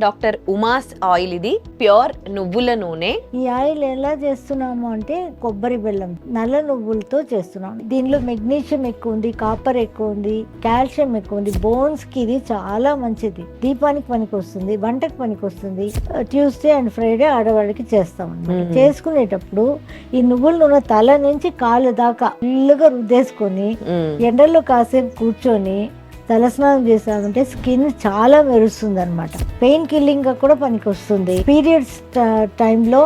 Doctor Uma's oil. ఇది pure నువ్వుల నూనె. ఈ ఆయిల్ ఎలా చేస్తున్నాము అంటే కొబ్బరి బెల్లం నల్ల నువ్వులతో చేస్తున్నాం. దీనిలో మెగ్నీషియం ఎక్కువ ఉంది, కాపర్ ఎక్కువ ఉంది, కాల్షియం ఎక్కువ ఉంది. బోన్స్ కి ఇది చాలా మంచిది. దీపానికి పనికి వస్తుంది, వంటకు పనికి వస్తుంది. ట్యూస్డే అండ్ ఫ్రైడే ఆడవాళ్ళకి చేస్తాం అన్నమాట. చేసుకునేటప్పుడు ఈ నువ్వుల నూనె తల నుంచి కాళ్ళ దాకా ఫుల్లుగా రుద్దేసుకొని ఎండల్లో కాసేపు కూర్చొని తలస్నానం చేసామంటే స్కిన్ చాలా మెరుస్తుంది అనమాట. పెయిన్ కిల్లింగ్ గా కూడా పనికి వస్తుంది. పీరియడ్స్ టైంలో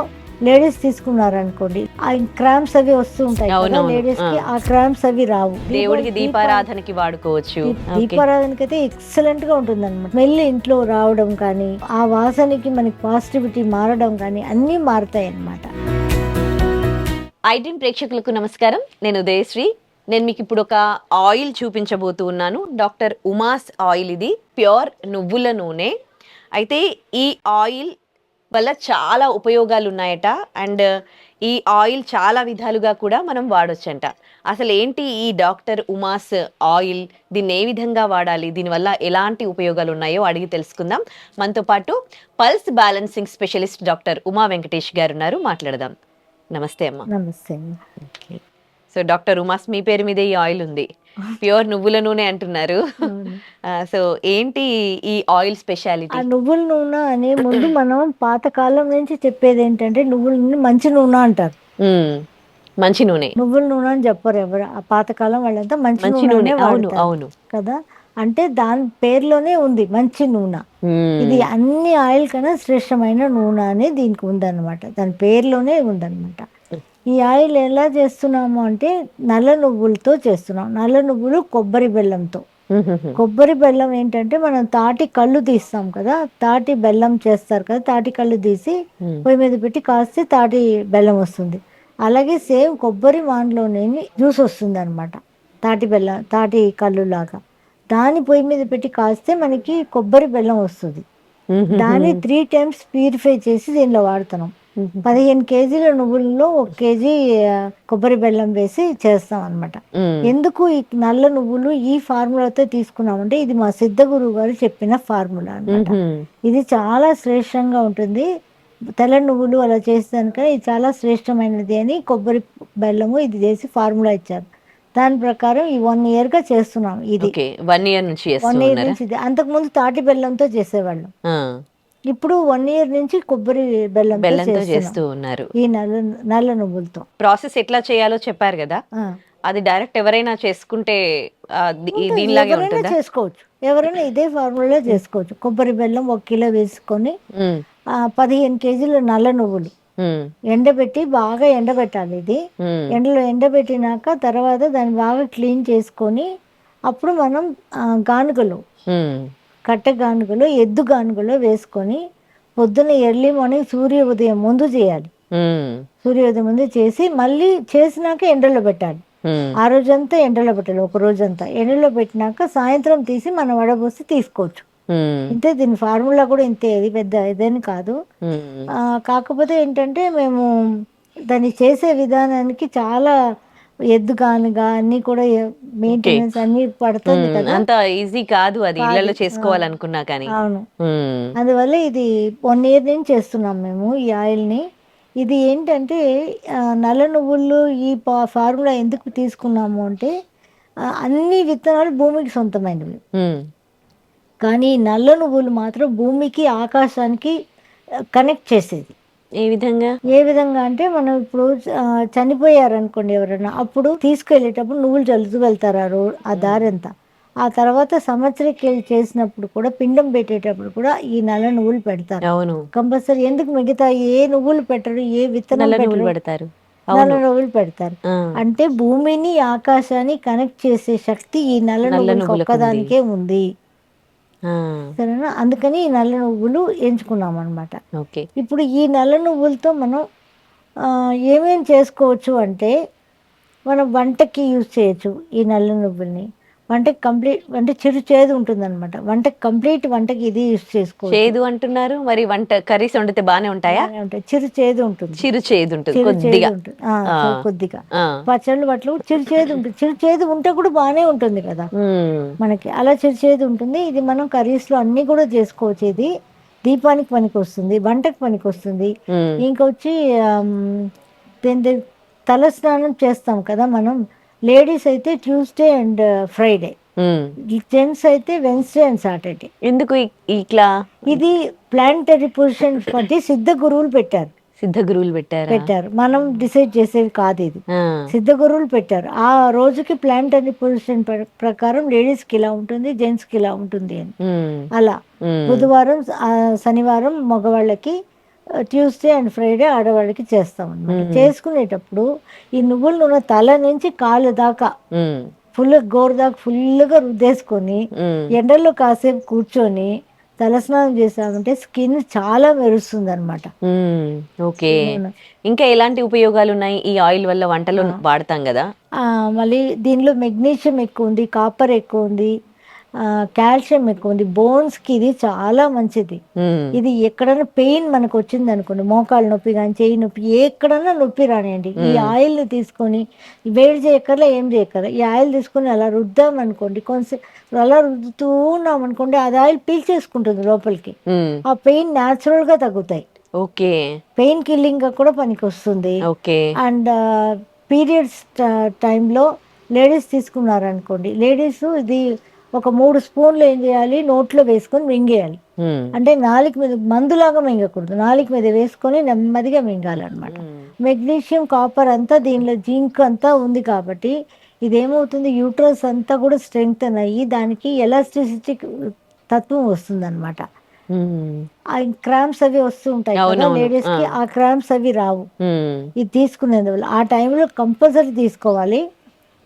లేడీస్ తీసుకున్నారనుకోండి, ఆ క్రాంప్స్ అవి వస్తూ ఉంటాయి లేడీస్ కి, ఆ క్రాంప్స్ అవి రావు. దేవుడికి దీపారాధనకి వాడుకోవచ్చు. దీపారాధనకి అయితే ఎక్సలెంట్ గా ఉంటుంది అనమాట. స్మెల్ ఇంట్లో రావడం కానీ, ఆ వాసనకి మనకి పాజిటివిటీ మారడం కానీ అన్ని మారుతాయి అన్నమాట. ఐడ్రీమ్ ప్రేక్షకులకు నమస్కారం. నేను ఉదయశ్రీ. నేను మీకు ఇప్పుడు ఒక ఆయిల్ చూపించబోతూ ఉన్నాను. Doctor Uma's oil. ఇది ప్యూర్ నువ్వుల నూనె. అయితే ఈ ఆయిల్ వల్ల చాలా ఉపయోగాలు ఉన్నాయట. అండ్ ఈ ఆయిల్ చాలా విధాలుగా కూడా మనం వాడొచ్చంట. అసలు ఏంటి ఈ డాక్టర్ ఉమాస్ ఆయిల్, దీన్ని ఏ విధంగా వాడాలి, దీనివల్ల ఎలాంటి ఉపయోగాలు ఉన్నాయో అడిగి తెలుసుకుందాం. మనతో పాటు pulse balancing specialist doctor Uma Venkatesh గారు ఉన్నారు. మాట్లాడదాం. నమస్తే అమ్మా. నమస్తే. సో డాక్టర్ ఉమాస్, మీ పేరు మీద ఈ ఆయిల్ ఉంది, ప్యూర్ నువ్వుల నూనె అంటున్నారు. సో ఏంటి ఈ ఆయిల్ స్పెషాలిటీ? ఆ నువ్వుల నూనె అనే ముందు మనం పాతకాలం నుంచి చెప్పేది ఏంటంటే నువ్వుల నూనె మంచి నూనె అంటారు. మంచి నూనె, నువ్వుల నూనె అని చెప్పరు ఎవరు. ఆ పాతకాలం వాళ్ళంతా మంచి నూనె అవును కదా. అంటే దాని పేరులోనే ఉంది మంచి నూనె. ఇది అన్ని ఆయిల్ కన్నా శ్రేష్టమైన నూనె అని దీనికి ఉందన్నమాట. దాని పేరులోనే ఉందన్నమాట. ఈ ఆయిల్ ఎలా చేస్తున్నాము అంటే నల్ల నువ్వులతో చేస్తున్నాం. నల్ల నువ్వులు కొబ్బరి బెల్లంతో. కొబ్బరి బెల్లం ఏంటంటే మనం తాటి కళ్ళు తీస్తాం కదా, తాటి బెల్లం చేస్తారు కదా, తాటి కళ్ళు తీసి పొయ్యి మీద పెట్టి కాస్తే తాటి బెల్లం వస్తుంది. అలాగే సేమ్ కొబ్బరి మాన్లోనే జ్యూస్ వస్తుంది అనమాట. తాటి బెల్లం, తాటి కళ్ళు లాగా దాన్ని పొయ్యి మీద పెట్టి కాస్తే మనకి కొబ్బరి బెల్లం వస్తుంది. దాన్ని 3 times ప్యూరిఫై చేసి దీనిలో వాడుతున్నాం. 15 kgs నువ్వుల్లో 1 kg కొబ్బరి బెల్లం వేసి చేస్తాం అనమాట. ఎందుకు ఈ నల్ల నువ్వులు ఈ ఫార్ములాతో తీసుకున్నామంటే ఇది మా సిద్ధ గురువు గారు చెప్పిన ఫార్ములా అనమాట. ఇది చాలా శ్రేష్టంగా ఉంటుంది. తెల్ల నువ్వులు అలా చేసేదానికన్నా ఇది చాలా శ్రేష్టమైనది అని కొబ్బరి బెల్లము ఇది చేసి ఫార్ములా ఇచ్చారు. దాని ప్రకారం ఈ 1 year గా చేస్తున్నాం. ఇది 1 year నుంచి ఇది. అంతకు ముందు తాటి బెల్లంతో చేసేవాళ్ళం. ఇప్పుడు 1 year నుంచి కొబ్బరి బెల్లంతో చేస్తూ ఉన్నారు. ఈ నల్ల నువ్వులతో ప్రాసెస్ ఎట్లా చేయాలో చెప్పారు కదా, అది డైరెక్ట్ ఎవరైనా చేసుకుంటే దీనిలాగే ఉంటుందా? చేసుకోవచ్చు. ఎవరైనా ఇదే ఫార్ములా చేసుకోవచ్చు. కొబ్బరి బెల్లం 1 kg వేసుకొని 15 kg నల్ల నువ్వులు ఎండబెట్టి బాగా ఎండబెట్టాలి. ఇది ఎండలో ఎండబెట్టినాక తర్వాత దాన్ని బాగా క్లీన్ చేసుకొని అప్పుడు మనం గానుగలు, కట్టె గానుగలు, ఎద్దు గానుగలు వేసుకొని పొద్దున్న ఎర్లీ మార్నింగ్ సూర్య ఉదయం ముందు చేయాలి. సూర్యోదయం ముందు చేసి మళ్ళీ చేసినాక ఎండలో పెట్టాలి. ఆ రోజంతా ఎండలో పెట్టాలి. ఒక రోజంతా ఎండలో పెట్టినాక సాయంత్రం తీసి మనం వడబోసి తీసుకోవచ్చు. ఇంతే. దీని ఫార్ములా కూడా ఇంతే. ఇది పెద్ద ఇదేని కాదు. కాకపోతే ఏంటంటే మేము దాన్ని చేసే విధానానికి చాలా ఎద్దు గానుగా అన్ని కూడా మెయింటెనెన్స్ అన్ని పడుతుంది కదా, అంత ఈజీ కాదు అది ఇళ్ళలో చేసుకోవాలనుకున్నా కానీ. అవును. అందువల్ల ఇది 1 year నుంచి చేస్తున్నాం మేము ఈ ఆయిల్ ని. ఇది ఏంటంటే నల్ల నువ్వులు ఈ ఫార్ములా ఎందుకు తీసుకున్నాము అంటే అన్ని విత్తనాలు భూమికి సొంతమైనవి, కానీ నల్ల నువ్వులు మాత్రం భూమికి ఆకాశానికి కనెక్ట్ చేసేది. ఏ విధంగా అంటే మనం ఇప్పుడు చనిపోయారు అనుకోండి ఎవరైనా, అప్పుడు తీసుకెళ్లేటప్పుడు నువ్వులు చల్లుతూ వెళ్తారు ఆ దారి అంతా. ఆ తర్వాత సంవత్సరకి చేసినప్పుడు కూడా పిండం పెట్టేటప్పుడు కూడా ఈ నల్ల నువ్వులు పెడతారు కంపల్సరీ. ఎందుకు మిగతా ఏ నువ్వులు పెట్టరు, ఏ విత్తనాలు పెడతారు, నల్ల నువ్వులు పెడతారు. అంటే భూమిని ఆకాశాన్ని కనెక్ట్ చేసే శక్తి ఈ నల్ల నువ్వులు ఒక్కదానికే ఉంది. సరేనా? అందుకని ఈ నల్ల నువ్వులు ఎంచుకున్నాం అనమాట. ఇప్పుడు ఈ నల్ల నువ్వులతో మనం ఏమేం చేసుకోవచ్చు అంటే మనం వంటకి యూజ్ చేయొచ్చు ఈ నల్ల నువ్వుల్ని. వంటకి కంప్లీట్ అంటే చిరు చేదు ఉంటుంది అనమాట. వంటకి కంప్లీట్ వంటకి ఇది యూజ్ చేసుకోవచ్చు. చేదు అంటున్నారు మరి, వంట కర్రీస్ వండితే బానే ఉంటాయా? చిరు చేదు ఉంటుంది. చిరు చేదు ఉంటుంది కొద్దిగా. పచ్చళ్ళు వాటిలో చిరు చేదు ఉంటుంది. చిరు చేదు ఉంటే కూడా బానే ఉంటుంది కదా మనకి. అలా చిరు చేదు ఉంటుంది. ఇది మనం కర్రీస్ లో అన్ని కూడా చేసుకోవచ్చు. ఇది దీపానికి పనికి వస్తుంది, వంటకు పనికి వస్తుంది. ఉమ్, ఇంకొచ్చి దీని తల స్నానం చేస్తాం కదా మనం. లేడీస్ అయితే Tuesday and Friday, um. Gents అయితే వెన్స్డే అండ్ సాటర్డే. ఎందుకు ఇట్లా ఇది ప్లానిటరీ పొజిషన్ బట్టి సిద్ధ గురువులు పెట్టారు. సిద్ధ గురువులు పెట్టారా? మనం డిసైడ్ చేసేది కాదు ఇది. ఆ, సిద్ధ గురువులు పెట్టారు. ఆ రోజుకి ప్లానిటరీ పొజిషన్ ప్రకారం లేడీస్కి ఇలా ఉంటుంది, జెంట్స్కి ఇలా ఉంటుంది అని. ఉమ్, అలా ఉమ్, బుధవారం శనివారం మగవాళ్ళకి, ట్యూస్డే అండ్ ఫ్రైడే ఆడవాళ్ళకి చేస్తాం అనమాట. ఉమ్, చేసుకునేటప్పుడు ఈ నువ్వుల నూనె తల నుంచి కాళ్ళ దాకా ఉమ్, ఫుల్ గోరు దాకా ఫుల్గా రుద్దేసుకొని ఉమ్, ఎండల్లో కాసేపు కూర్చొని తలస్నానం చేసామంటే స్కిన్ చాలా మెరుస్తుంది అనమాట. ఉమ్. ఓకే. ఇంకా ఎలాంటి ఉపయోగాలు ఉన్నాయి ఈ ఆయిల్ వల్ల? వంటలో వాడతాం కదా. మళ్ళీ దీనిలో మెగ్నీషియం ఎక్కువ ఉంది, కాపర్ ఎక్కువ ఉంది, కాల్షియం ఎక్కువ ఉంది. బోన్స్కి ఇది చాలా మంచిది. ఉమ్, ఇది ఎక్కడైనా పెయిన్ మనకు వచ్చింది అనుకోండి, మోకాళ్ళ నొప్పి కానీ చెయ్యి నొప్పి, ఎక్కడైనా నొప్పి రానియండి, ఈ ఆయిల్ని తీసుకొని వేడి చేయక్కర్లా, ఏం చేయక్కర్లా, ఈ ఆయిల్ తీసుకొని అలా రుద్దామనుకోండి, కొంచెం అలా రుద్దుతూ ఉన్నామనుకోండి, అది ఆయిల్ పీల్చేసుకుంటుంది లోపలికి. ఉమ్. ఆ పెయిన్ న్యాచురల్గా తగ్గుతాయి. ఓకే. పెయిన్ కిల్లింగ్గా కూడా పనికి వస్తుంది. ఓకే. అండ్ పీరియడ్స్ టైంలో లేడీస్ తీసుకున్నారనుకోండి, లేడీస్ ఇది ఒక 3 స్పూన్లు ఏం చేయాలి, నోట్లో వేసుకొని మింగేయాలి. ఉమ్, అంటే నాలుక మీద మందులాగా మింగకూడదు, నాలుక మీద వేసుకొని నెమ్మదిగా మింగాలన్నమాట. ఉమ్, మెగ్నీషియం, కాపర్ అంతా దీనిలో, జింక్ అంతా ఉంది కాబట్టి ఇదేమవుతుంది, యూట్రస్ అంతా కూడా స్ట్రెంగ్తన్ అయ్యి దానికి ఎలాస్టిసిటీ తత్వం వస్తుంది అనమాట. ఉమ్. ఆ క్రాంప్స్ అవి వస్తూ ఉంటాయి కదా అవునవును. లేడీస్కి, ఆ క్రాంప్స్ అవి రావు ఉమ్, ఇది తీసుకునేందువల్ల. ఆ టైంలో కంపల్సరీ తీసుకోవాలి.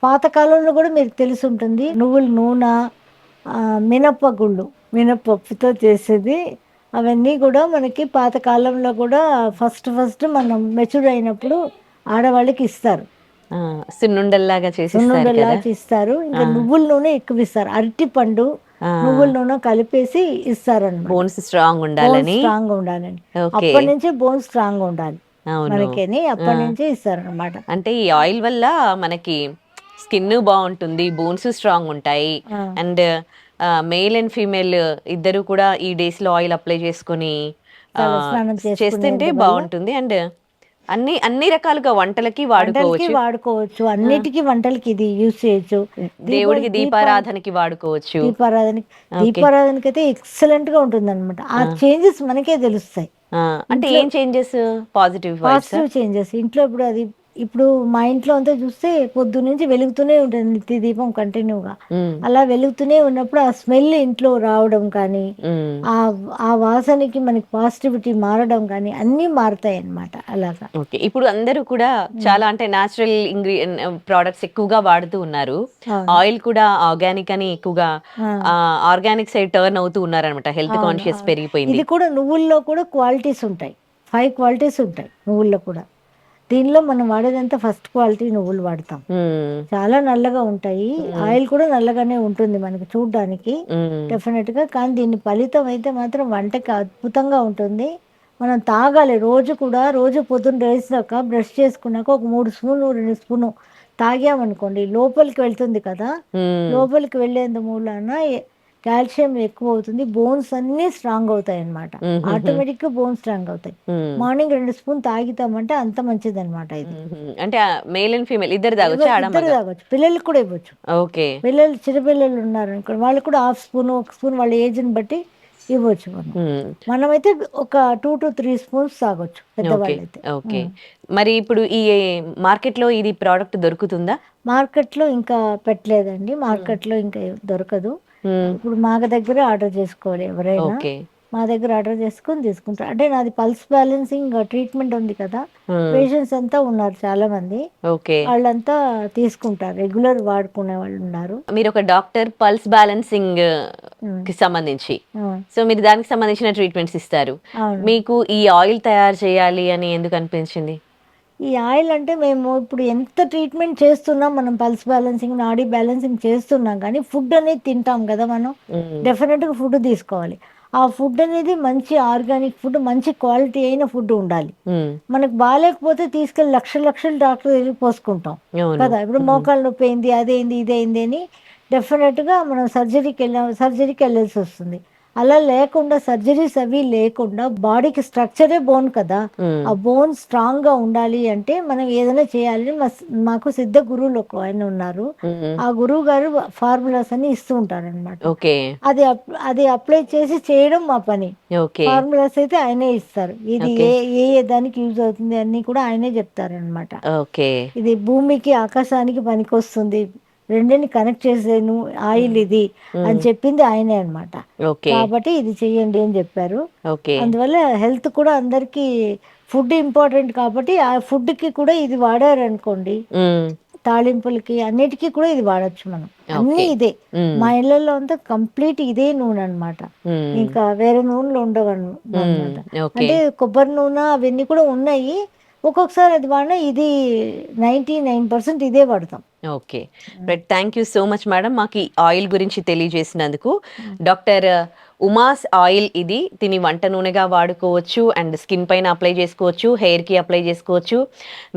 పాతకాలంలో కూడా మీకు తెలిసి ఉంటుంది, నువ్వుల నూనె, మినప్పగుళ్ళు, మినపప్పుతో చేసేది, అవన్నీ కూడా మనకి పాతకాలంలో కూడా ఫస్ట్ మనం మెచ్యూర్ అయినప్పుడు ఆడవాళ్ళకి ఇస్తారు. ఆ, సున్నుండల్లాగా చేసిస్తారు సున్నుండలా కదా. ఇస్తారు. ఇంకా నువ్వుల నూనె ఎక్కువ ఇస్తారు. అరటి పండు, ఆ, నువ్వుల నూనె కలిపేసి ఇస్తారనమాట. బోన్స్ స్ట్రాంగ్ బోన్స్ ఉండాలని. స్ట్రాంగ్ ఉండాలని. ఓకే. అప్పటి నుంచే బోన్స్ స్ట్రాంగ్ ఉండాలి అవును. మనకేని, అప్పటి నుంచే ఇస్తారనమాట. అంటే ఈ ఆయిల్ వల్ల మనకి స్కిన్ బాగుంటుంది, బోన్స్ స్ట్రాంగ్ ఉంటాయి. అండ్ మేల్ అండ్ ఫీమేల్ ఇద్దరు కూడా ఈ డేస్ లో ఆయిల్ అప్లై చేసుకొని తలస్నానం చేస్తుంటే చేసుకునేందువల్ల బాగుంటుంది. అండ్ అన్ని రకాలుగా వంటలకి వంటలకి వాడుకోవచ్చు. వాడుకోవచ్చు, అన్నిటికీ వంటలకి ఇది యూజ్ చేయొచ్చు. దేవుడికి దీపారాధనకి వాడుకోవచ్చు. దీపారాధనకి, ఓకే. దీపారాధనకి అయితే ఎక్సలెంట్ గా ఉంటుంది అనమాట. ఆ చేంజెస్ మనకే తెలుస్తాయి. అంటే ఏం చేంజెస్? పాజిటివ్ పాజిటివ్ చేంజెస్ ఇంట్లో. ఇప్పుడు మా ఇంట్లో అంతా చూస్తే పొద్దు నుంచి వెలుగుతూనే ఉంటుంది నిత్య దీపం కంటిన్యూగా. అలా వెలుగుతూనే ఉన్నప్పుడు ఆ స్మెల్ ఇంట్లో రావడం కానీ, ఆ ఆ వాసనకి మనకి పాజిటివిటీ మారడం కానీ అన్నీ మారుతాయి అన్నమాట. అలాగా. ఓకే. ఇప్పుడు అందరూ కూడా చాలా అంటే న్యాచురల్ ప్రోడక్ట్స్ ఎక్కువగా వాడుతూ ఉన్నారు. ఆయిల్ కూడా ఆర్గానిక్ అని ఎక్కువగా ఆర్గానిక్ సైడ్ టర్న్ అవుతూ ఉన్నారు అనమాట. హెల్త్ కాన్షియస్ పెరిగిపోయింది. ఇది కూడా నువ్వుల్లో కూడా క్వాలిటీస్ ఉంటాయి, 5 క్వాలిటీస్ ఉంటాయి నువ్వుల్లో కూడా. దీనిలో మనం వాడేదంతా ఫస్ట్ క్వాలిటీ నువ్వులు వాడతాం. చాలా నల్లగా ఉంటాయి, ఆయిల్ కూడా నల్లగానే ఉంటుంది మనకి చూడడానికి డెఫినెట్ గా. కానీ దీని ఫలితం అయితే మాత్రం వంటకి అద్భుతంగా ఉంటుంది. మనం తాగాలి రోజు కూడా. రోజు పొద్దున్న లేచినాక బ్రష్ చేసుకున్నాక ఒక 3 స్పూన్లు 2 స్పూను తాగామనుకోండి, లోపలికి వెళ్తుంది కదా, లోపలికి వెళ్ళేందు మూలాన కాల్షియం ఎక్కువ అవుతుంది, బోన్స్ అన్నీ స్ట్రాంగ్ అవుతాయి అనమాట. ఆటోమేటిక్గా బోన్స్ స్ట్రాంగ్ అవుతాయి. మార్నింగ్ 2 స్పూన్ తాగితామంటే అంత మంచిది అనమాట ఇది. అంటే మేల్ అండ్ ఫీమేల్ ఇద్దరు తాగొచ్చు. ఇద్దరు తాగొచ్చు, పిల్లలకి కూడా ఇవ్వచ్చు. ఓకే. పిల్లలు, చిన్నపిల్లలు ఉన్నారు అనుకోండి, వాళ్ళు కూడా 1/2 స్పూన్ 1 స్పూన్ వాళ్ళ ఏజ్ని బట్టి ఇవ్వచ్చు. మనమైతే ఒక 2 to 3 స్పూన్స్ తాగొచ్చు పెద్దవాళ్ళు అయితే. ఓకే. మరి ఇప్పుడు ఈ మార్కెట్ లో ఇది ప్రోడక్ట్ దొరుకుతుందా? మార్కెట్లో ఇంకా పెట్టలేదండి, మార్కెట్లో ఇంకా దొరకదు. ఇప్పుడు మా దగ్గర ఆర్డర్ చేసుకోవాలి ఎవరైనా. మా దగ్గర ఆర్డర్ చేసుకొని తీసుకుంటారు. అంటే నాది పల్స్ బ్యాలెన్సింగ్ ట్రీట్మెంట్ ఉంది కదా, పేషెంట్స్ అంతా ఉన్నారు చాలా మంది, వాళ్ళంతా తీసుకుంటారు, రెగ్యులర్ వాడుకునే వాళ్ళు ఉన్నారు. మీరు ఒక డాక్టర్, పల్స్ బ్యాలెన్సింగ్ కి సంబంధించి, సో మీరు దానికి సంబంధించిన ట్రీట్మెంట్స్ ఇస్తారు. మీకు ఈ ఆయిల్ తయారు చేయాలి అని ఎందుకు అనిపించింది? ఈ ఆయిల్ అంటే మేము ఇప్పుడు ఎంత ట్రీట్మెంట్ చేస్తున్నాం, మనం పల్స్ బ్యాలెన్సింగ్, నాడీ బ్యాలెన్సింగ్ చేస్తున్నాం, కానీ ఫుడ్ అనేది తింటాం కదా మనం, డెఫినెట్గా ఫుడ్ తీసుకోవాలి. ఆ ఫుడ్ అనేది మంచి ఆర్గానిక్ ఫుడ్, మంచి క్వాలిటీ అయిన ఫుడ్ ఉండాలి. మనకు బాగాలేకపోతే తీసుకెళ్ళి లక్షలు డాక్టర్ దగ్గర పోసుకుంటాం కదా. ఇప్పుడు మోకాలు నొప్పి అయింది, అదేంది ఇదేంది అని డెఫినెట్గా మనం సర్జరీకి వెళ్ళాల్సి వస్తుంది. అలా లేకుండా సర్జరీస్ అవి లేకుండా బాడీకి స్ట్రక్చరే బోన్ కదా, ఆ బోన్ స్ట్రాంగ్ గా ఉండాలి అంటే మనం ఏదైనా చేయాలని మాకు సిద్ధ గురువులు ఒక ఆయన ఉన్నారు. ఆ గురువు గారు ఫార్ములాస్ అని ఇస్తూ ఉంటారు అనమాట. ఓకే. అది అప్లై చేసి చేయడం మా పని. ఓకే. ఫార్ములాస్ అయితే ఆయనే ఇస్తారు. ఇది ఓకే. ఏ దానికి యూజ్ అవుతుంది అన్ని కూడా ఆయనే చెప్తారనమాట. ఓకే. ఇది భూమికి ఆకాశానికి పనికొస్తుంది, రెండిని కనెక్ట్ చేసేను ఆయిల్ ఇది అని చెప్పింది ఆయనే అన్నమాట. ఓకే. కాబట్టి ఇది చెయ్యండి అని చెప్పారు. ఓకే. అందువల్ల హెల్త్ కూడా అందరికీ ఫుడ్ ఇంపార్టెంట్ కాబట్టి ఆ ఫుడ్కి కూడా ఇది వాడారనుకోండి, తాళింపులకి అన్నిటికీ కూడా ఇది వాడచ్చు మనం. అన్నీ ఇదే మా ఇళ్ళల్లో అంతా కంప్లీట్ ఇదే నూనె అనమాట. ఇంకా వేరే నూనెలు ఉండవు అనమాట. అంటే కొబ్బరి నూనె అవన్నీ కూడా ఉన్నాయి, ఒక్కొక్కసారి అది వాడినా ఇది 99% ఇదే వాడతాం. Okay. Right. Thank you so much madam మాకు ఈ ఆయిల్ గురించి తెలియజేసినందుకు. డాక్టర్ ఉమాస్ ఆయిల్ ఇది తిని వంట నూనెగా వాడుకోవచ్చు అండ్ స్కిన్ పైన అప్లై చేసుకోవచ్చు, హెయిర్కి అప్లై చేసుకోవచ్చు.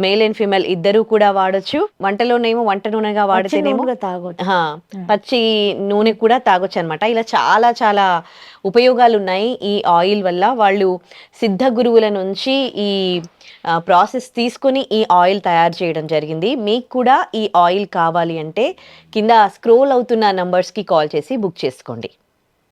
మేల్ అండ్ ఫీమేల్ ఇద్దరు కూడా వాడచ్చు. వంటలోనేమో వంట నూనెగా వాడితేనేమో పచ్చి నూనె కూడా తాగొచ్చు అనమాట. ఇలా చాలా చాలా ఉపయోగాలు ఉన్నాయి ఈ ఆయిల్ వల్ల. వాళ్ళు సిద్ధ గురువుల నుంచి ఈ ప్రాసెస్ తీసుకొని ఈ ఆయిల్ తయారు చేయడం జరిగింది. మీకు కూడా ఈ ఆయిల్ కావాలి అంటే కింద స్క్రోల్ అవుతున్న నంబర్స్కి కాల్ చేసి బుక్ చేసుకోండి.